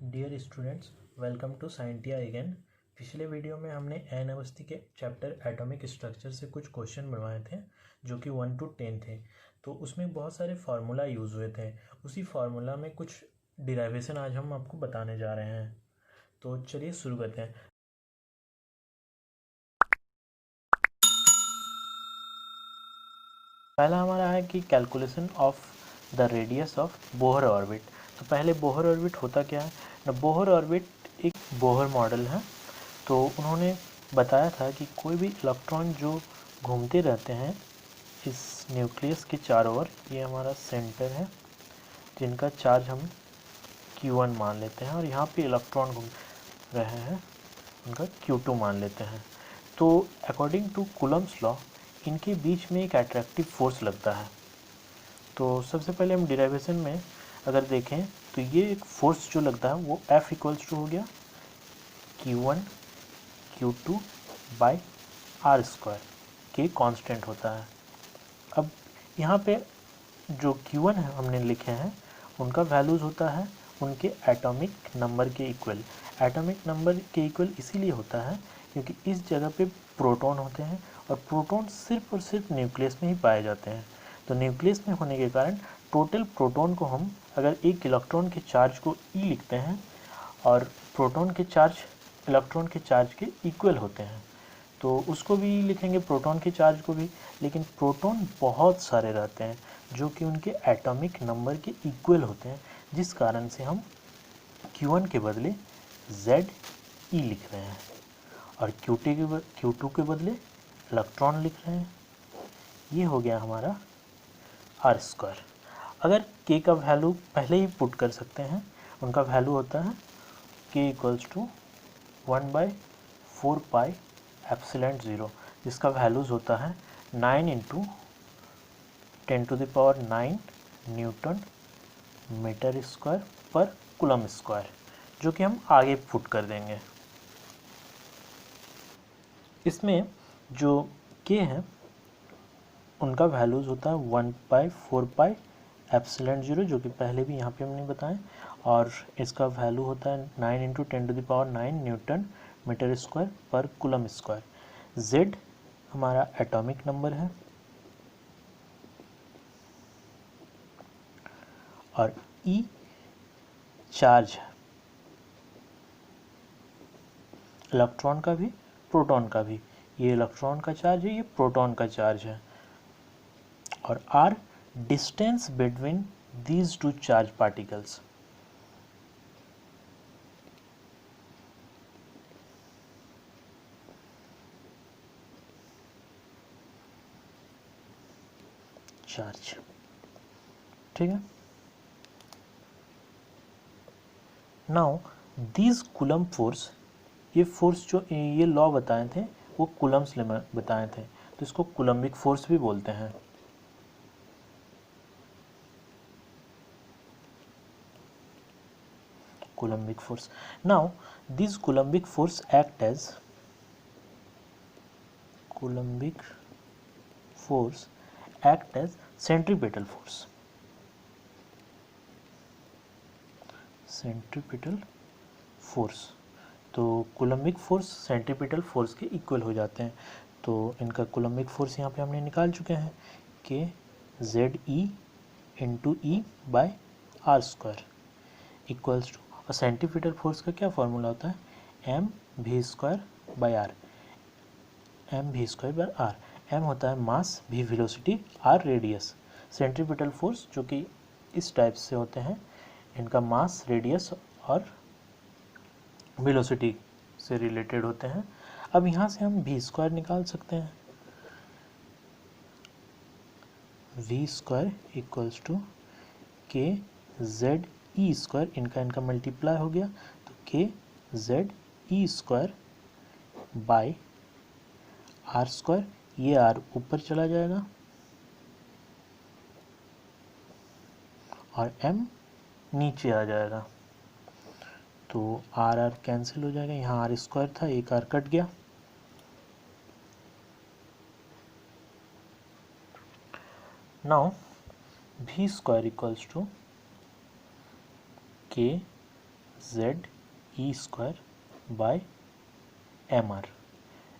Dear students, welcome to Scientia again. पिछले video में हमने एन अवस्थी के चैप्टर एटॉमिक स्ट्रक्चर से कुछ क्वेश्चन बनवाए थे जो कि 1 to 10 थे। तो उसमें बहुत सारे फार्मूला यूज़ हुए थे। उसी फार्मूला में कुछ डिराइवेशन आज हम आपको बताने जा रहे हैं। तो चलिए शुरू करते हैं। पहला हमारा है कि calculation of the radius of Bohr orbit. तो पहले बोहर ऑर्बिट होता क्या है ना। बोहर ऑर्बिट एक बोहर मॉडल है। तो उन्होंने बताया था कि कोई भी इलेक्ट्रॉन जो घूमते रहते हैं इस न्यूक्लियस के चारों ओर, ये हमारा सेंटर है जिनका चार्ज हम Q1 मान लेते हैं, और यहाँ पे इलेक्ट्रॉन घूम रहे हैं उनका Q2 मान लेते हैं। तो अकॉर्डिंग टू कूलम्ब्स लॉ इनके बीच में एक अट्रैक्टिव फोर्स लगता है। तो सबसे पहले हम डिराइवेशन में अगर देखें तो ये एक फोर्स जो लगता है वो F इक्वल्स टू हो गया Q1 Q2 by R square के कांस्टेंट होता है। अब यहाँ पे जो Q1 है हमने लिखे हैं उनका वैल्यूज़ होता है उनके एटॉमिक नंबर के इक्वल। एटॉमिक नंबर के इक्वल इसीलिए होता है क्योंकि इस जगह पे प्रोटॉन होते हैं और प्रोटॉन सिर्फ और सिर्फ न्यूक्लियस में ही पाए जाते हैं। तो न्यूक्लियस में होने के कारण टोटल प्रोटॉन को हम अगर एक इलेक्ट्रॉन के चार्ज को E लिखते हैं और प्रोटॉन के चार्ज इलेक्ट्रॉन के चार्ज के इक्वल होते हैं तो उसको भी लिखेंगे, प्रोटॉन के चार्ज को भी। लेकिन प्रोटॉन बहुत सारे रहते हैं जो कि उनके एटॉमिक नंबर के इक्वल होते हैं, जिस कारण से हम Q1 के बदले ZE लिख रहे हैं और Q2 के बदले इलेक्ट्रॉन लिख रहे हैं। ये हो गया हमारा आर स्क्वायर। अगर K का वैल्यू पहले ही पुट कर सकते हैं, उनका वैल्यू होता है K equals to 1/4 pi epsilon 0, जिसका वैल्यूज़ होता है 9 × 10⁹ न्यूटन मीटर स्क्वायर पर कूलम स्क्वायर, जो कि हम आगे पुट कर देंगे। इसमें जो K है उनका वैल्यूज़ होता है 1/4 पाई एप्सिलॉन 0, जो कि पहले भी यहाँ पे हमने बताया, और इसका वैल्यू होता है 9 × 10⁹ न्यूटन मीटर स्क्वायर पर कूलम स्क्वायर। Z हमारा एटॉमिक नंबर है और E चार्ज है, इलेक्ट्रॉन का भी प्रोटॉन का भी। ये इलेक्ट्रॉन का चार्ज है, ये प्रोटॉन का चार्ज है। और R distance between these two charge particles. Charge, ठीक है। नाउ दीज कूलम फोर्स, ये फोर्स जो ये लॉ बताए थे वो कूलम्स में बताए थे, तो इसको कूलम्बिक फोर्स भी बोलते हैं। Coulombic force. Now these Coulombic force act as centripetal force. Centripetal force, तो कूलम्बिक फोर्स सेंट्रीपिटल फोर्स के इक्वल हो जाते हैं। तो इनका कूलम्बिक फोर्स यहाँ पे हमने निकाल चुके हैं कि ZE × E by R square equals to, और सेंट्रीपिटल फोर्स का क्या फॉर्मूला होता है mv²/r। mv²/r, m होता है मास, v velocity, r radius. Centripetal force जो कि इस टाइप से होते हैं, इनका मास, रेडियस और वेलोसिटी से रिलेटेड होते हैं। अब यहाँ से हम v² निकाल सकते हैं। v² इक्वल्स टू KZE², इनका मल्टीप्लाई हो गया तो KZE² बाय r², ये r ऊपर चला जाएगा और m नीचे आ जाएगा, तो r कैंसिल हो जाएगा। यहाँ r² था, एक r कट गया। Now v² equals to KZE² Z E square by M R.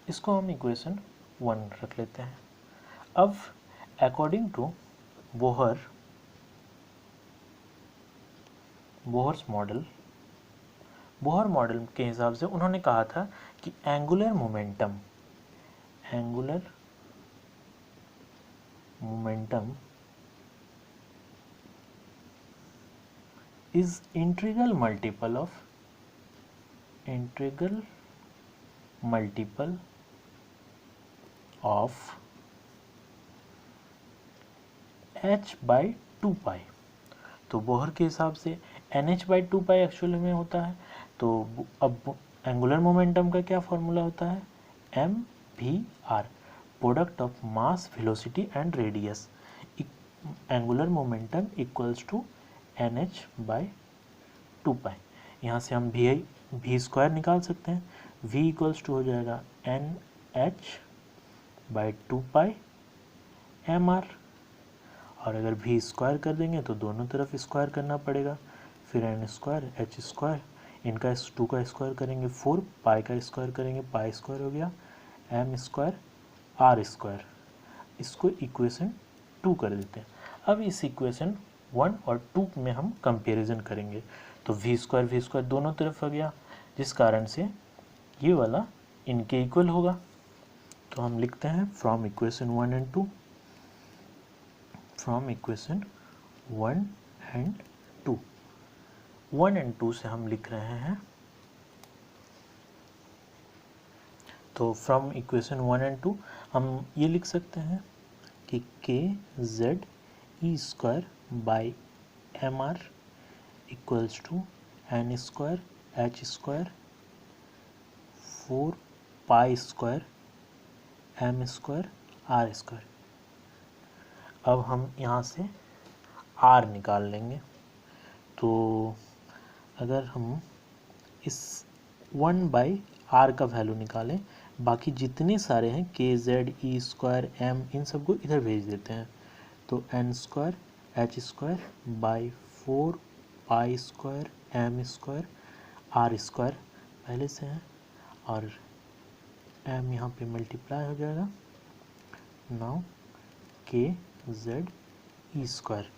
इसको हम इक्वेशन 1 रख लेते हैं। अब अकॉर्डिंग टू बोहर्स मॉडल के हिसाब से उन्होंने कहा था कि angular momentum is integral multiple of h by 2 पाई। तो बोहर के हिसाब से NH by 2 पाई एक्चुअल में होता है। तो अब एंगुलर मोमेंटम का क्या फॉर्मूला होता है, mvr, product of mass velocity and radius. Angular momentum equals to NH by 2 pi. यहाँ से हम v स्क्वायर निकाल सकते हैं। v इक्वल्स टू हो जाएगा NH by 2 पाई mr, और अगर v स्क्वायर कर देंगे तो दोनों तरफ स्क्वायर करना पड़ेगा, फिर n स्क्वायर h स्क्वायर, इनका 2 का स्क्वायर करेंगे 4, पाई का स्क्वायर करेंगे पाई स्क्वायर हो गया m स्क्वायर r स्क्वायर। इसको इक्वेशन 2 कर देते हैं। अब इस इक्वेशन 1 और 2 में हम कंपैरिजन करेंगे तो v स्क्वायर दोनों तरफ आ गया, जिस कारण से ये वाला इनके इक्वल होगा। तो हम लिखते हैं from equation 1 and 2, from equation 1 and 2, 1 and 2 से हम लिख रहे हैं। तो फ्रॉम इक्वेशन 1 एंड 2 हम ये लिख सकते हैं कि K Z E square by M R equals to N square H square 4 pi square M square R square. अब हम यहाँ से आर निकाल लेंगे। तो अगर हम इस 1 बाई आर का वैल्यू निकालें, बाकी जितने सारे हैं K Z E square M, इन सबको इधर भेज देते हैं। तो N square H square by 4 pi square M square R square पहले से है, और एम यहाँ पे मल्टीप्लाई हो जाएगा। नाउ के जेड ई स्क्वायर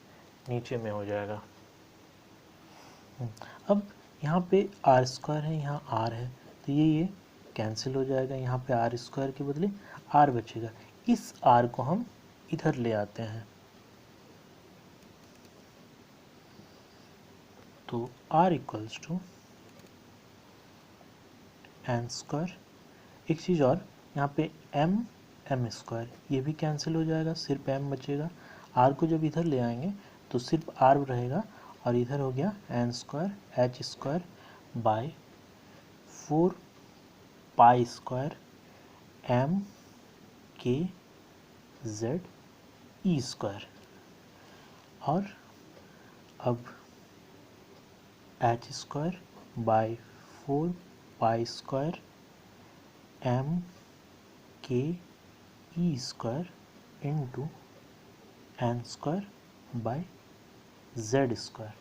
नीचे में हो जाएगा। अब यहाँ पे आर स्क्वायर है, यहाँ आर है, तो ये कैंसिल हो जाएगा। यहाँ पे आर स्क्वायर के बदले आर बचेगा। इस आर को हम इधर ले आते हैं, तो R equals to N square. एक चीज़ और, यहाँ पे एम स्क्वायर ये भी कैंसिल हो जाएगा, सिर्फ एम बचेगा। आर को जब इधर ले आएंगे तो सिर्फ आर रहेगा, और इधर हो गया N square H square by 4 pi square M K Z E square. और अब H square by 4 pi square M K E square into N square by Z square.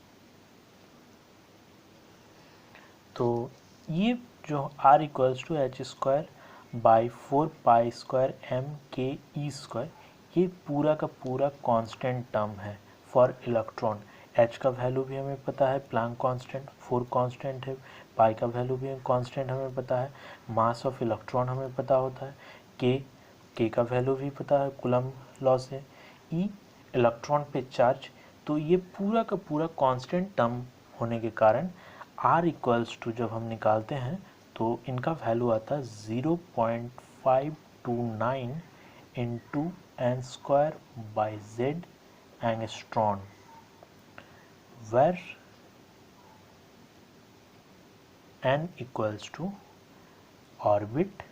तो ये जो R equals to H square by 4 pi square M K E square, ये पूरा का पूरा constant term है फॉर इलेक्ट्रॉन। एच का value भी हमें पता है, प्लैंक कांस्टेंट, 4 कांस्टेंट है, पाई का वैल्यू भी कांस्टेंट हमें पता है, मास ऑफ इलेक्ट्रॉन हमें पता होता है, के का वैल्यू भी पता है कूलम लॉ से, ई इलेक्ट्रॉन पे चार्ज। तो ये पूरा का पूरा कांस्टेंट टर्म होने के कारण आर इक्वल्स टू जब हम निकालते हैं तो इनका वैल्यू आता है 0.529 into N square by Z angstrom, where N equals to orbit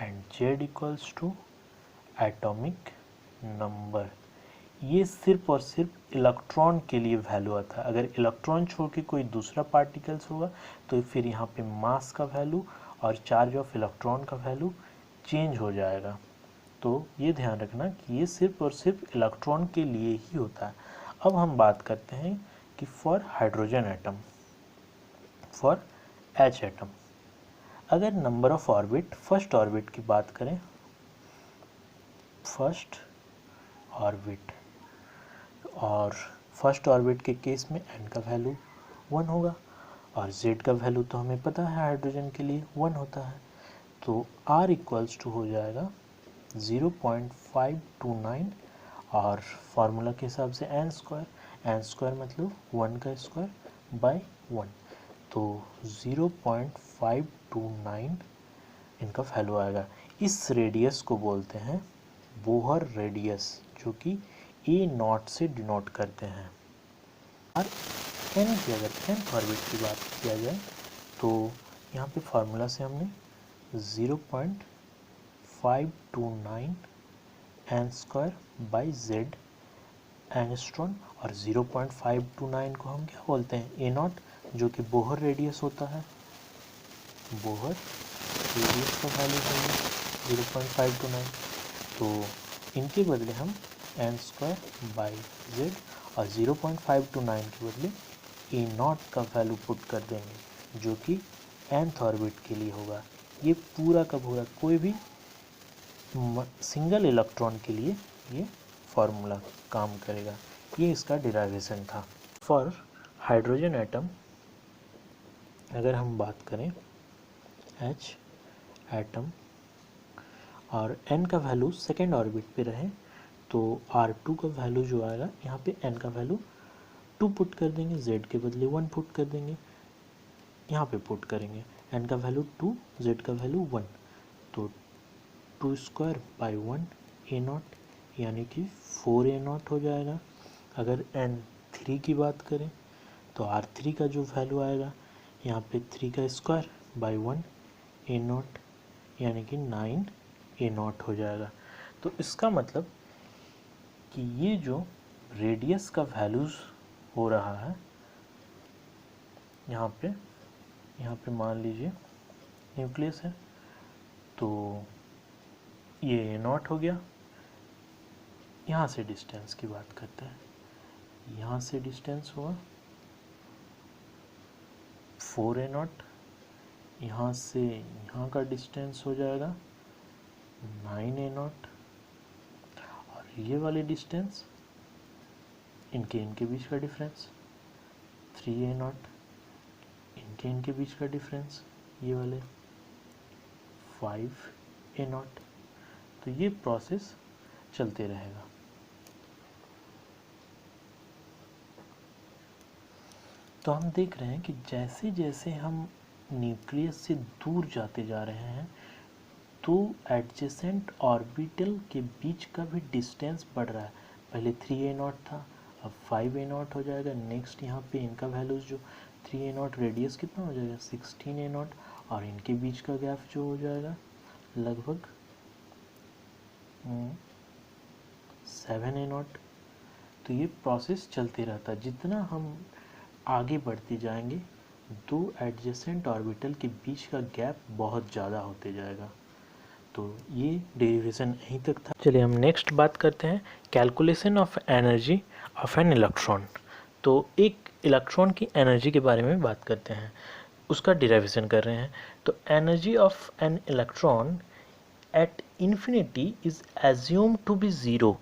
and Z equals to atomic number. ये सिर्फ और सिर्फ इलेक्ट्रॉन के लिए वैल्यू आता है। अगर इलेक्ट्रॉन छोड़ के कोई दूसरा पार्टिकल्स होगा तो फिर यहाँ पे मास का वैल्यू और चार्ज ऑफ इलेक्ट्रॉन का वैल्यू चेंज हो जाएगा। तो ये ध्यान रखना कि ये सिर्फ और सिर्फ इलेक्ट्रॉन के लिए ही होता है। अब हम बात करते हैं कि for hydrogen atom, for H atom, अगर number of orbit, first orbit की बात करें, फर्स्ट ऑर्बिट, और फर्स्ट ऑर्बिट के केस में n का वैल्यू 1 होगा और z का वैल्यू तो हमें पता है हाइड्रोजन के लिए 1 होता है, तो r इक्वल्स टू हो जाएगा 0.529 और फार्मूला के हिसाब से n स्क्वायर मतलब 1 का स्क्वायर बाय 1, तो 0.529 इनका वैल्यू आएगा। इस रेडियस को बोलते हैं बोहर रेडियस, जो कि A0 से डिनोट करते हैं। और n की अगर nth ऑर्बिट की बात किया जाए तो यहाँ पे फार्मूला से हमने 0.529 n square by z angstrom, और 0.529 को हम क्या बोलते हैं A0, जो कि बोहर रेडियस होता है। बोहर रेडियस का वैल्यू है 0.529, तो इनके बदले हम n स्क्वायर बाई z और 0.529 के बदले A0 का वैल्यू पुट कर देंगे, जो कि nth ऑर्बिट के लिए होगा। ये पूरा का पूरा कोई भी सिंगल इलेक्ट्रॉन के लिए ये फार्मूला काम करेगा। ये इसका डिराइवेशन था। फॉर हाइड्रोजन एटम अगर हम बात करें H एटम और n का वैल्यू सेकेंड ऑर्बिट पे रहे, तो R2 का वैल्यू जो आएगा, यहाँ पे n का वैल्यू 2 पुट कर देंगे, z के बदले 1 पुट कर देंगे, यहाँ पे पुट करेंगे n का वैल्यू 2, z का वैल्यू 1, तो 2 स्क्वायर बाई 1 A0 यानी कि 4A0 हो जाएगा। अगर n3 की बात करें तो R3 का जो वैल्यू आएगा, यहाँ पे 3 का स्क्वायर बाई 1 A0 यानी कि 9A0 हो जाएगा। तो इसका मतलब कि ये जो रेडियस का वैल्यूज़ हो रहा है, यहाँ पे मान लीजिए न्यूक्लियस है, तो ये A0 हो गया। यहाँ से डिस्टेंस की बात करते हैं, यहाँ से डिस्टेंस हुआ 4A0, यहाँ से यहाँ का डिस्टेंस हो जाएगा 9A0, और ये वाली डिस्टेंस इनके बीच का डिफरेंस 3A0, इनके बीच का डिफरेंस ये वाले 5A0। तो ये प्रोसेस चलते रहेगा। तो हम देख रहे हैं कि जैसे जैसे हम न्यूक्लियस से दूर जाते जा रहे हैं, तो एडजेसेंट ऑर्बिटल के बीच का भी डिस्टेंस बढ़ रहा है। पहले 3A0 था, अब 5A0 हो जाएगा। नेक्स्ट यहाँ पे इनका वैल्यूज जो 3A0 रेडियस कितना हो जाएगा 16A0, और इनके बीच का गैप जो हो जाएगा लगभग 7A0। तो ये प्रोसेस चलते रहता है। जितना हम आगे बढ़ते जाएंगे, दो एडजेसेंट ऑर्बिटल के बीच का गैप बहुत ज़्यादा होते जाएगा। तो ये डेरिवेशन यहीं तक था। चलिए हम नेक्स्ट बात करते हैं calculation of energy of an electron. तो एक इलेक्ट्रॉन की एनर्जी के बारे में बात करते हैं, उसका डेरिवेशन कर रहे हैं। तो energy of an electron at infinity is assume to be zero.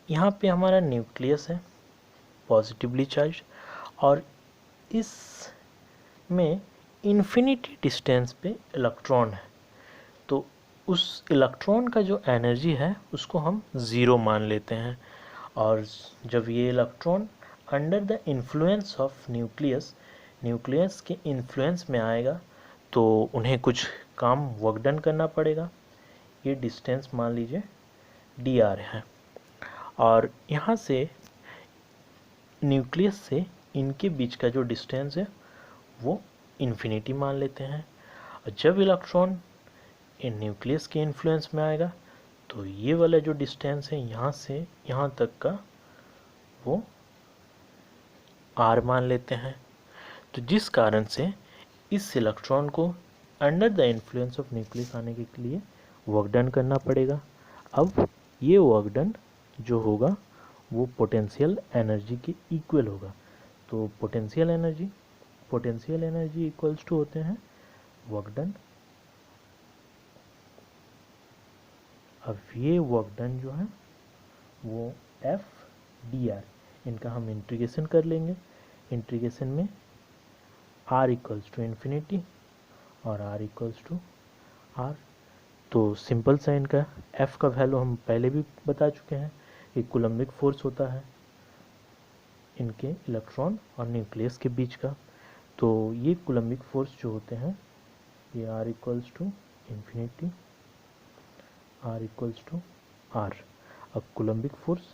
यहाँ पे हमारा न्यूक्लियस है पॉजिटिवली चार्ज, और इसमें इन्फिनिटी डिस्टेंस पे इलेक्ट्रॉन है। तो उस इलेक्ट्रॉन का जो एनर्जी है उसको हम ज़ीरो मान लेते हैं। और जब ये electron under the influence of nucleus के इन्फ्लुएंस में आएगा, तो उन्हें कुछ काम वर्क डन करना पड़ेगा। ये डिस्टेंस मान लीजिए dr है, और यहाँ से न्यूक्लियस से इनके बीच का जो डिस्टेंस है वो इन्फिनिटी मान लेते हैं। और जब इलेक्ट्रॉन इन न्यूक्लियस के इन्फ्लुएंस में आएगा, तो ये वाला जो डिस्टेंस है यहाँ से यहाँ तक का वो r मान लेते हैं। तो जिस कारण से इस इलेक्ट्रॉन को under the influence of nucleus आने के लिए वर्क डन करना पड़ेगा। अब ये वर्क डन जो होगा वो पोटेंशियल एनर्जी के इक्वल होगा। तो पोटेंशियल एनर्जी इक्वल्स टू होते हैं वर्क डन। अब ये वर्क डन जो है वो एफ डी आर, इनका हम इंटीग्रेशन कर लेंगे। इंटीग्रेशन में r इक्वल्स टू इन्फिनिटी और r इक्वल्स टू r। तो सिंपल सा इनका f का वैल्यू हम पहले भी बता चुके हैं, एक कूलम्बिक फोर्स होता है इनके इलेक्ट्रॉन और न्यूक्लियस के बीच का। तो ये कूलम्बिक फोर्स जो होते हैं ये r equals to infinity, r equals to r। अब coulombic force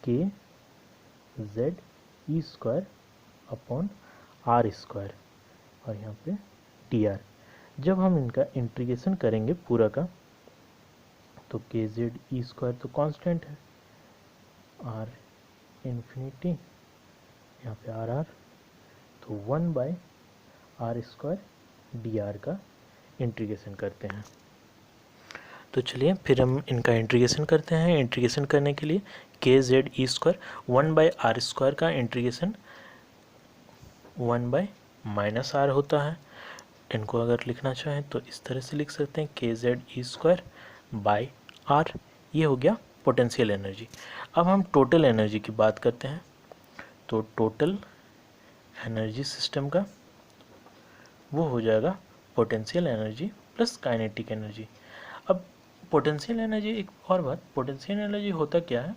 k z E square upon r square और यहाँ पे dr। जब हम इनका इंटीग्रेशन करेंगे पूरा का तो के जेड ई स्क्वायर तो कांस्टेंट है, r इन्फिनिटी यहाँ पे r तो 1 by r square D R का इंटीग्रेशन करते हैं। तो चलिए फिर हम इनका इंटीग्रेशन करते हैं। इंटीग्रेशन करने के लिए K Z E square 1 by R square का इंटीग्रेशन 1 बाय माइनस आर होता है। इनको अगर लिखना चाहें तो इस तरह से लिख सकते हैं K Z E square by R. ये हो गया पोटेंशियल एनर्जी। अब हम टोटल एनर्जी की बात करते हैं। तो टोटल एनर्जी सिस्टम का वो हो जाएगा potential energy plus kinetic energy. अब पोटेंशियल एनर्जी, एक और बात, पोटेंशियल एनर्जी होता क्या है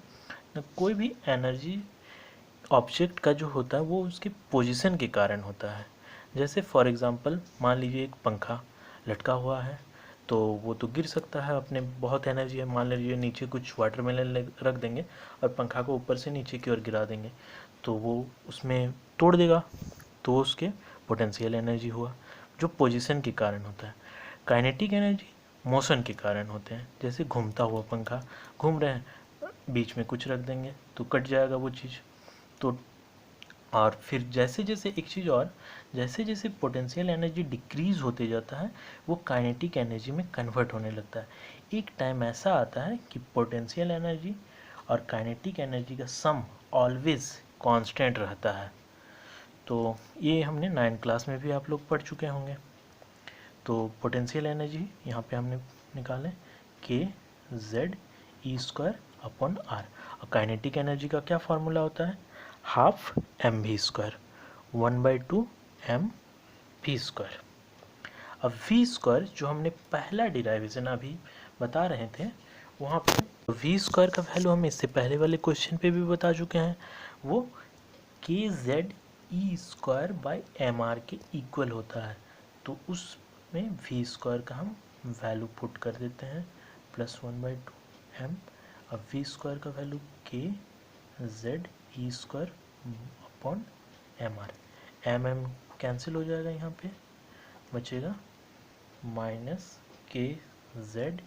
ना, कोई भी एनर्जी ऑब्जेक्ट का जो होता है वो उसके पोजीशन के कारण होता है। जैसे फॉर एग्जांपल मान लीजिए एक पंखा लटका हुआ है तो वो तो गिर सकता है, अपने बहुत एनर्जी है, मान लीजिए नीचे कुछ वाटरमेलन रख देंगे और पंखा को ऊपर से नीचे की ओर गिरा देंगे तो वो उसमें तोड़ देगा, तो उसके पोटेंशियल एनर्जी हुआ जो पोजीशन के कारण होता है। काइनेटिक एनर्जी मोशन के कारण होते हैं, जैसे घूमता हुआ पंखा, घूम रहे हैं बीच में कुछ रख देंगे तो कट जाएगा वो चीज़। तो और फिर जैसे जैसे एक चीज़ और, जैसे जैसे पोटेंशियल एनर्जी डिक्रीज़ होते जाता है वो काइनेटिक एनर्जी में कन्वर्ट होने लगता है। एक टाइम ऐसा आता है कि पोटेंशियल एनर्जी और काइनेटिक एनर्जी का सम ऑलवेज कांस्टेंट रहता है। तो ये हमने 9th क्लास में भी आप लोग पढ़ चुके होंगे। तो पोटेंशियल एनर्जी यहाँ पे हमने निकाले K Z E square upon R. और काइनेटिक एनर्जी का क्या फार्मूला होता है, half M V square, 1/2 M V square. अब वी स्क्वायर जो हमने पहला डिराइवेशन अभी बता रहे थे वहाँ पे वी स्क्वायर का वैल्यू हम इससे पहले वाले क्वेश्चन पे भी बता चुके हैं, वो K Z E square by M R के इक्वल होता है। तो उसमें वी स्क्वायर का हम वैल्यू पुट कर देते हैं +1/2 एम। अब वी स्क्वायर का value K Z E square upon M R, M M cancel हो जाएगा, यहाँ पे बचेगा minus K Z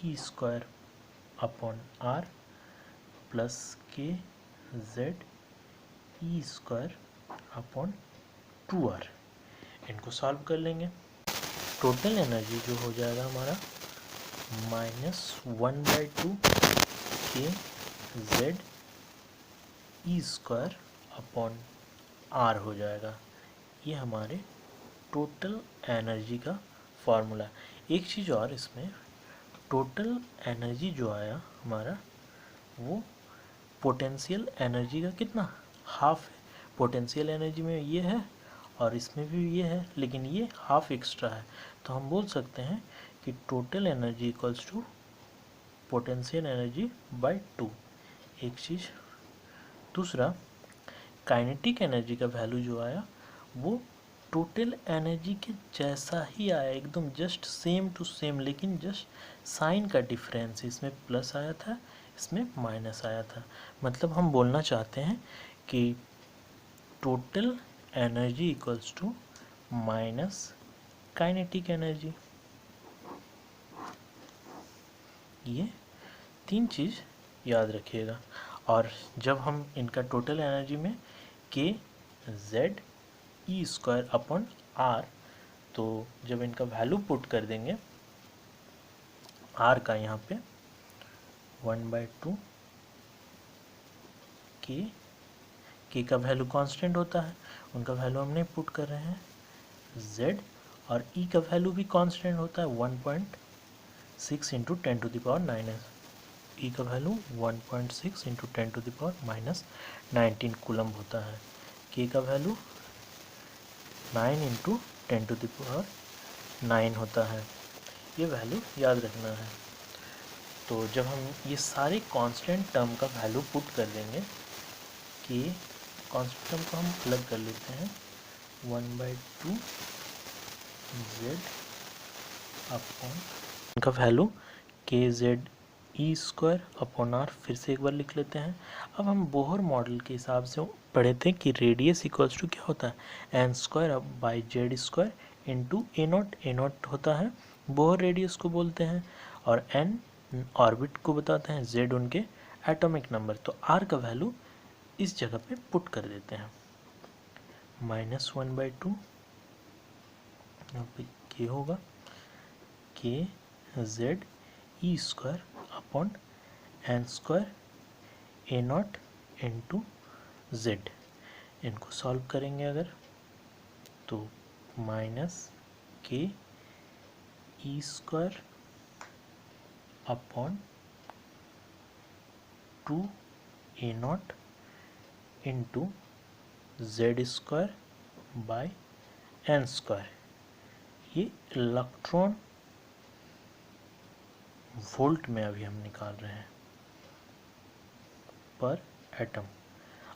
E square upon R plus K Z E square upon 2r। इनको सॉल्व कर लेंगे। टोटल एनर्जी जो हो जाएगा हमारा -1/2 K Z E square upon R हो जाएगा। ये हमारे टोटल एनर्जी का फॉर्मूला। एक चीज़ और, इसमें टोटल एनर्जी जो आया हमारा वो पोटेंशियल एनर्जी का कितना, हाफ है। पोटेंशियल एनर्जी में ये है और इसमें भी ये है, लेकिन ये हाफ एक्स्ट्रा है। तो हम बोल सकते हैं कि total energy equals to potential energy by 2। एक चीज़, दूसरा काइनेटिक एनर्जी का वैल्यू जो आया वो टोटल एनर्जी के जैसा ही आया, एकदम जस्ट सेम टू सेम, लेकिन जस्ट साइन का डिफरेंस, इसमें प्लस आया था इसमें माइनस आया था। मतलब हम बोलना चाहते हैं कि total energy equals to minus kinetic energy. ये 3 चीज़ याद रखिएगा। और जब हम इनका टोटल एनर्जी में K Z E square upon R, तो जब इनका वैल्यू पुट कर देंगे आर का यहाँ पे 1/2 के के का वैल्यू कांस्टेंट होता है, उनका वैल्यू हम नहीं पुट कर रहे हैं z, और ई का वैल्यू भी कांस्टेंट होता है 1.6 इंटू 10⁻⁹, ई का वैल्यू 1.6 इंटू 10⁻⁹ कूलम होता है, के का वैल्यू 9 इंटू 10⁻⁹ होता है। ये वैल्यू याद रखना है। तो जब हम ये सारे कांस्टेंट टर्म का वैल्यू पुट कर देंगे, कि कांस्टेंट टर्म को हम अलग कर लेते हैं 1/2 z अपॉन इनका value K Z E square upon R, फिर से एक बार लिख लेते हैं। अब हम बोहर मॉडल के हिसाब से पढ़े थे कि रेडियस इक्वल्स टू क्या होता है N square by Z square into A naught होता है, बोहर रेडियस को बोलते हैं, और एन ऑर्बिट को बताते हैं, जेड उनके एटॉमिक नंबर। तो आर का वैल्यू इस जगह पे पुट कर देते हैं, -1/2 यहाँ पे के होगा K Z E square upon N square A naught into Z. इनको सॉल्व करेंगे अगर तो -के E square upon 2 A naught into Z square by N square. ये इलेक्ट्रॉन वोल्ट में अभी हम निकाल रहे हैं पर एटम।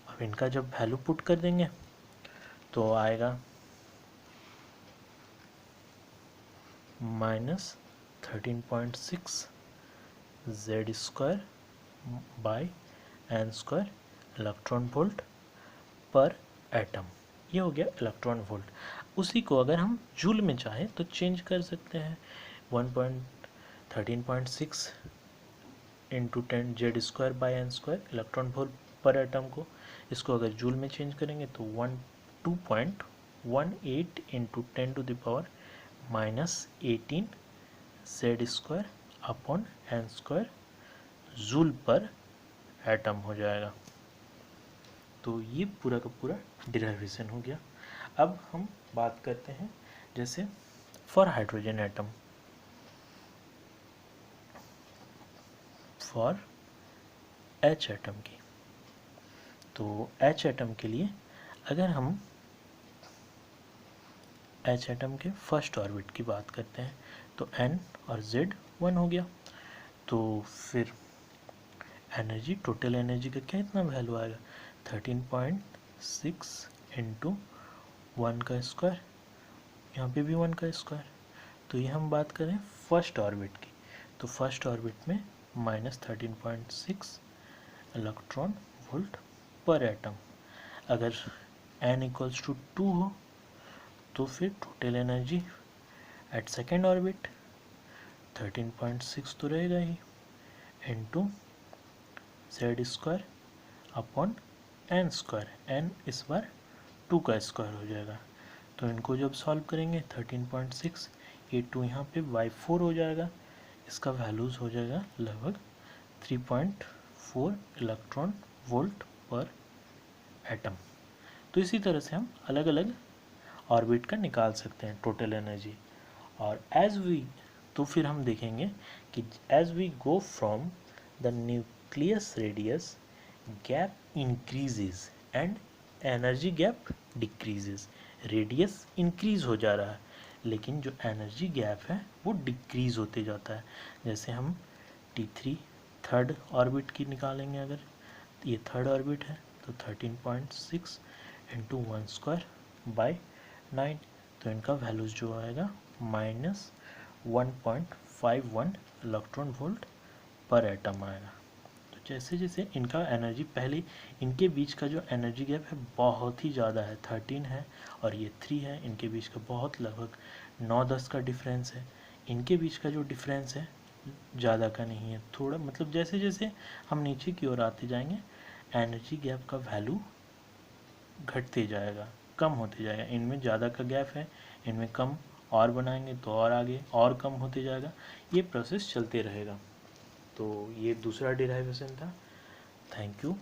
अब इनका जब वैल्यू पुट कर देंगे तो आएगा -13.6 Z square by N square electron volt पर एटम। ये हो गया इलेक्ट्रॉन वोल्ट। उसी को अगर हम जूल में चाहें तो चेंज कर सकते हैं, 1.13.6 into 10 Z square by N square electron volt पर एटम को, इसको अगर जूल में चेंज करेंगे तो 2.18 into 10⁻⁻18 Z square upon N square joule per atom हो जाएगा। तो ये पूरा का पूरा डिराइवेशन हो गया। अब हम बात करते हैं जैसे for hydrogen atom, for H atom की। तो एच एटम के लिए अगर हम एच एटम के फर्स्ट ऑर्बिट की बात करते हैं तो एन और जेड 1 हो गया। तो फिर एनर्जी, टोटल एनर्जी का क्या इतना वैल्यू आएगा 13.6 इंटू 1 का स्क्वायर, यहाँ पे भी 1 का स्क्वायर। तो ये हम बात करें फर्स्ट ऑर्बिट की, तो फर्स्ट ऑर्बिट में -13.6 इलेक्ट्रॉन वोल्ट पर एटम। अगर n इक्वल्स टू 2 हो तो फिर total energy at second orbit 13.6 तो रहेगा ही into Z square upon N square, n इस बार 2 का स्क्वायर हो जाएगा। तो इनको जब सॉल्व करेंगे 13.6 ये 2 यहाँ पे बाई 4 हो जाएगा, इसका वैल्यूज़ हो जाएगा लगभग 3.4 इलेक्ट्रॉन वोल्ट पर एटम। तो इसी तरह से हम अलग अलग ऑर्बिट का निकाल सकते हैं टोटल एनर्जी। और एज वी, तो फिर हम देखेंगे कि as we go from the nucleus radius gap increases and energy gap decreases. Radius increase हो जा रहा है लेकिन जो एनर्जी गैप है वो डिक्रीज होते जाता है। जैसे हम T3 थर्ड ऑर्बिट की निकालेंगे, अगर ये थर्ड ऑर्बिट है तो 13.6 इंटू 1 स्क्वायर बाई 9, तो इनका वैल्यूज जो आएगा -1.51 इलेक्ट्रॉन वोल्ट पर एटम आएगा। तो जैसे जैसे इनका एनर्जी, पहले इनके बीच का जो एनर्जी गैप है बहुत ही ज़्यादा है, 13 है और ये 3 है, इनके बीच का बहुत लगभग 9-10 का डिफरेंस है। इनके बीच का जो डिफरेंस है ज़्यादा का नहीं है, थोड़ा, मतलब जैसे जैसे हम नीचे की ओर आते जाएंगे एनर्जी गैप का वैल्यू घटते जाएगा, कम होते जाएगा। इनमें ज़्यादा का गैप है, इनमें कम, और बनाएंगे तो और आगे और कम होते जाएगा। ये प्रोसेस चलते रहेगा। तो ये दूसरा डिराइवेशन था। Thank you.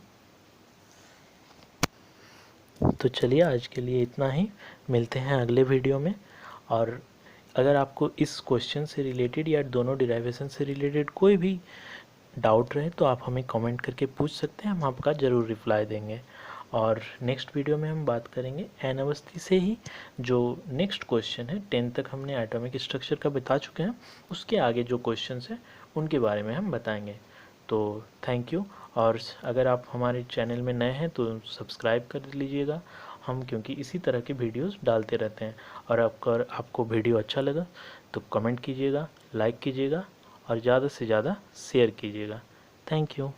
तो चलिए आज के लिए इतना ही, मिलते हैं अगले वीडियो में। और अगर आपको इस क्वेश्चन से रिलेटेड या दोनों डिराइवेशन से रिलेटेड कोई भी डाउट रहे तो आप हमें कमेंट करके पूछ सकते हैं, हम आपका ज़रूर रिप्लाई देंगे। और नेक्स्ट वीडियो में हम बात करेंगे एन अवस्थी से ही जो नेक्स्ट क्वेश्चन है, 10 तक हमने एटॉमिक स्ट्रक्चर का बता चुके हैं, उसके आगे जो क्वेश्चंस हैं उनके बारे में हम बताएंगे। तो थैंक यू। और अगर आप हमारे चैनल में नए हैं तो सब्सक्राइब कर लीजिएगा, हम क्योंकि इसी तरह के वीडियोस डालते रहते हैं। और अगर आपको वीडियो अच्छा लगा तो कमेंट कीजिएगा, लाइक कीजिएगा और ज़्यादा से ज़्यादा शेयर कीजिएगा। Thank you.